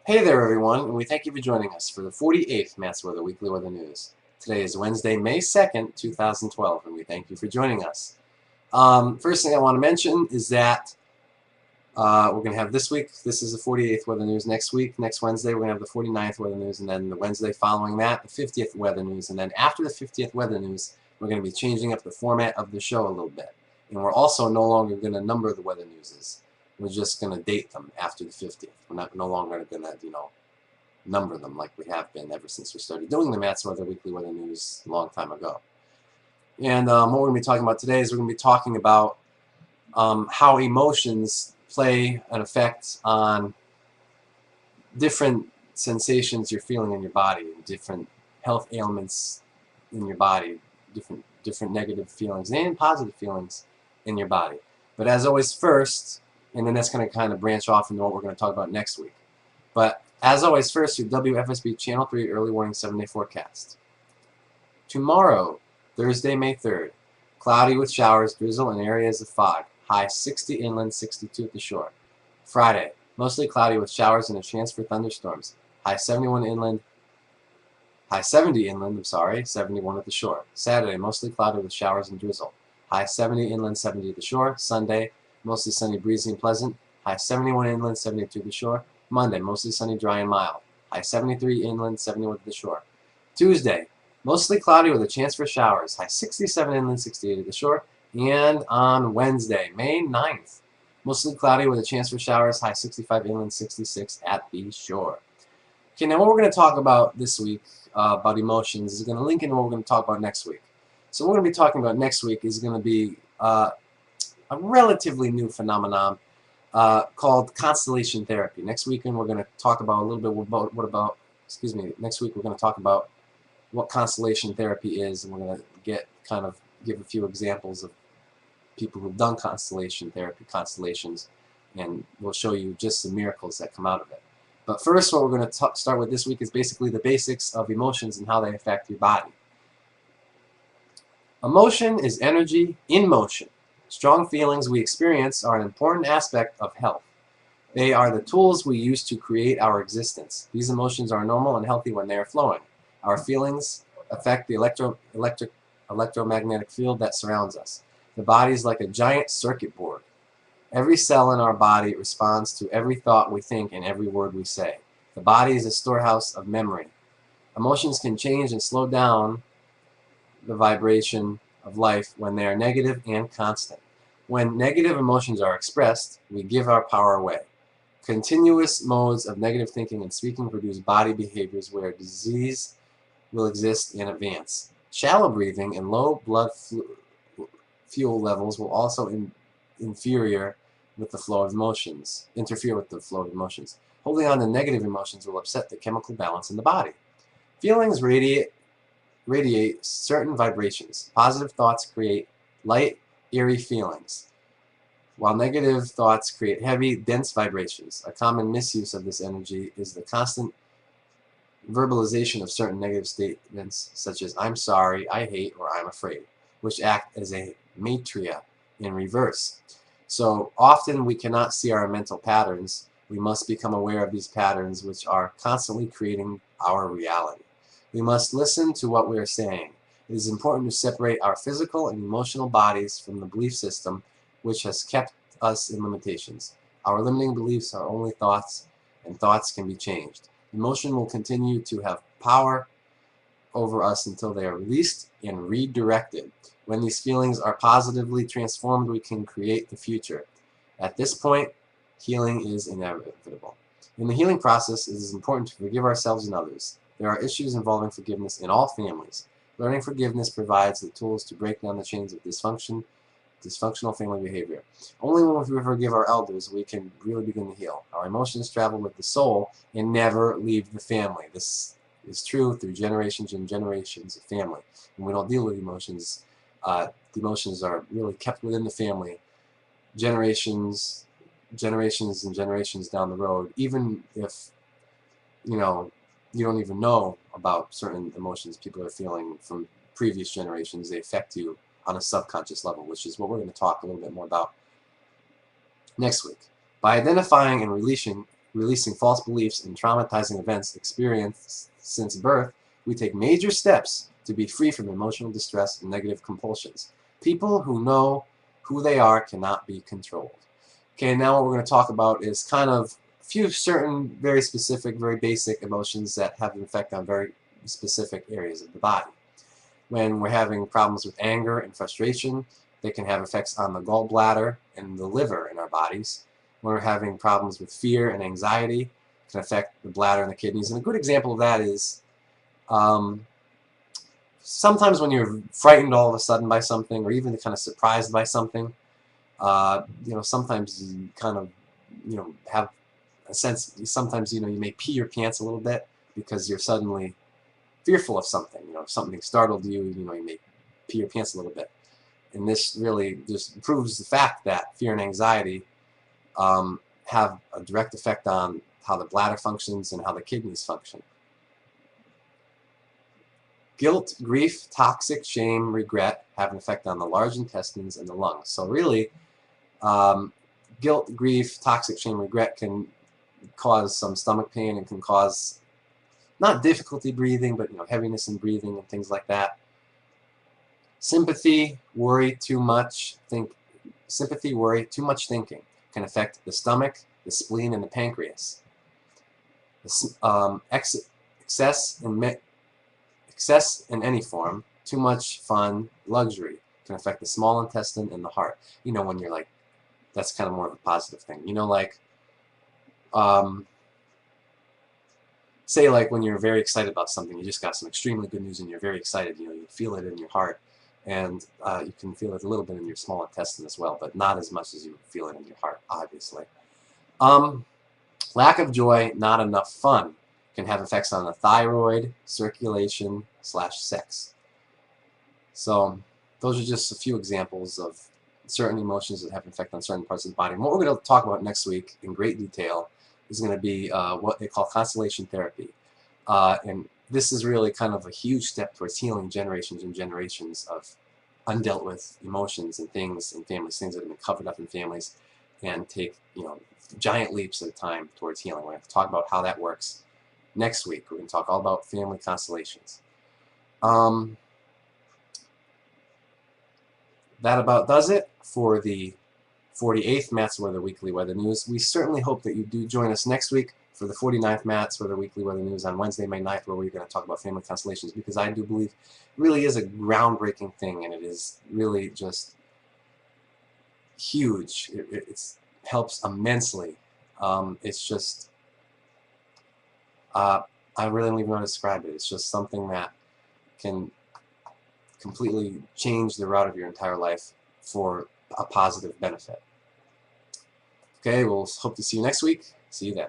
Hey there everyone, and we thank you for joining us for the 48th Matt's Weather Weekly Weather News. Today is Wednesday, May 2nd, 2012, and we thank you for joining us. First thing I want to mention is that we're going to have this week, this is the 48th Weather News. Next week, next Wednesday, we're going to have the 49th Weather News, and then the Wednesday following that, the 50th Weather News. And then after the 50th Weather News, we're going to be changing up the format of the show a little bit. And we're also no longer going to number the weather newses. We're just going to date them after the 50th. We're no longer going to, number them like we have been ever since we started doing the Matt's Weather Weekly Weather News a long time ago. And what we're going to be talking about today is we're going to be talking about how emotions play an effect on different sensations you're feeling in your body, different health ailments in your body, different negative feelings and positive feelings in your body. But as always, first, and then that's going to kind of branch off into what we're going to talk about next week. But as always, first, your WFSB Channel 3 Early Warning 7-Day Forecast. Tomorrow, Thursday, May 3rd, cloudy with showers, drizzle, and areas of fog. High 60 inland, 62 at the shore. Friday, mostly cloudy with showers and a chance for thunderstorms. High 71 inland, high 70 inland, 71 at the shore. Saturday, mostly cloudy with showers and drizzle. High 70 inland, 70 at the shore. Sunday, mostly sunny, breezy, and pleasant. High 71 inland, 72 at the shore. Monday, mostly sunny, dry, and mild. High 73 inland, 71 at the shore. Tuesday, mostly cloudy with a chance for showers. High 67 inland, 68 at the shore. And on Wednesday, May 9th, mostly cloudy with a chance for showers. High 65 inland, 66 at the shore. Okay, now what we're going to talk about this week about emotions is going to link into what we're going to talk about next week. So what we're going to be talking about next week is going to be a relatively new phenomenon called Constellation Therapy. Next weekend we're going to talk about a little bit about next week we're going to talk about what Constellation Therapy is, and we're going to give a few examples of people who've done Constellation Therapy, constellations, and we'll show you just the miracles that come out of it. But first, what we're going to start with this week is basically the basics of emotions and how they affect your body. Emotion is energy in motion. Strong feelings we experience are an important aspect of health. They are the tools we use to create our existence. These emotions are normal and healthy when they are flowing. Our feelings affect the electromagnetic field that surrounds us. The body is like a giant circuit board. Every cell in our body responds to every thought we think and every word we say. The body is a storehouse of memory. Emotions can change and slow down the vibration of life when they are negative and constant. When negative emotions are expressed, we give our power away. Continuous modes of negative thinking and speaking produce body behaviors where disease will exist and advance. Shallow breathing and low blood fuel levels will also interfere with the flow of emotions. Holding on to negative emotions will upset the chemical balance in the body. Feelings radiate certain vibrations. Positive thoughts create light, airy feelings, while negative thoughts create heavy, dense vibrations. A common misuse of this energy is the constant verbalization of certain negative statements such as "I'm sorry," "I hate," or "I'm afraid," which act as a maitreya in reverse. So often we cannot see our mental patterns. We must become aware of these patterns, which are constantly creating our reality. We must listen to what we are saying. It is important to separate our physical and emotional bodies from the belief system which has kept us in limitations. Our limiting beliefs are only thoughts, and thoughts can be changed. Emotion will continue to have power over us until they are released and redirected. When these feelings are positively transformed, we can create the future. At this point, healing is inevitable. In the healing process, it is important to forgive ourselves and others. There are issues involving forgiveness in all families. Learning forgiveness provides the tools to break down the chains of dysfunctional family behavior. Only when we forgive our elders we can really begin to heal. Our emotions travel with the soul and never leave the family. This is true through generations and generations of family. When we don't deal with emotions, the emotions are really kept within the family, generations and generations down the road. Even if you don't even know about certain emotions people are feeling from previous generations, they affect you on a subconscious level, which is what we're going to talk a little bit more about next week. By identifying and releasing releasing false beliefs and traumatizing events experienced since birth, we take major steps to be free from emotional distress and negative compulsions. People who know who they are cannot be controlled. Okay, now what we're going to talk about is kind of a few certain very specific, very basic emotions that have an effect on very specific areas of the body. When we're having problems with anger and frustration, they can have effects on the gallbladder and the liver in our bodies. When we're having problems with fear and anxiety, it can affect the bladder and the kidneys. And a good example of that is sometimes when you're frightened all of a sudden by something, or even kind of surprised by something, sometimes you kind of, have a sense, sometimes, you may pee your pants a little bit because you're suddenly fearful of something. If something startled you, you may pee your pants a little bit. And this really just proves the fact that fear and anxiety have a direct effect on how the bladder functions and how the kidneys function. Guilt, grief, toxic shame, regret have an effect on the large intestines and the lungs. So really, guilt, grief, toxic shame, regret can cause some stomach pain and can cause not difficulty breathing, but heaviness in breathing and things like that. Sympathy, worry, too much thinking can affect the stomach, the spleen, and the pancreas. Excess in any form, too much fun, luxury can affect the small intestine and the heart. When you're like, that's kind of more of a positive thing. Say like when you're very excited about something, you just got some extremely good news and you're very excited, you feel it in your heart, and you can feel it a little bit in your small intestine as well, but not as much as you feel it in your heart, obviously. Lack of joy, not enough fun can have effects on the thyroid, circulation, /sex. So those are just a few examples of certain emotions that have an effect on certain parts of the body. And what we're going to talk about next week in great detail is going to be what they call Constellation Therapy. And this is really kind of a huge step towards healing generations and generations of undealt with emotions and things in families, things that have been covered up in families, and take giant leaps at a time towards healing. We're going to talk about how that works next week. We're going to talk all about family constellations. That about does it for the 48th Matt's Weather Weekly Weather News. We certainly hope that you do join us next week for the 49th Matt's Weather Weekly Weather News on Wednesday, May 9th, where we're going to talk about family constellations, because I do believe it really is a groundbreaking thing, and it is really just huge. It helps immensely. It's just, I really don't even know how to describe it. It's just something that can completely change the route of your entire life for a positive benefit. Okay, we'll hope to see you next week. See you then.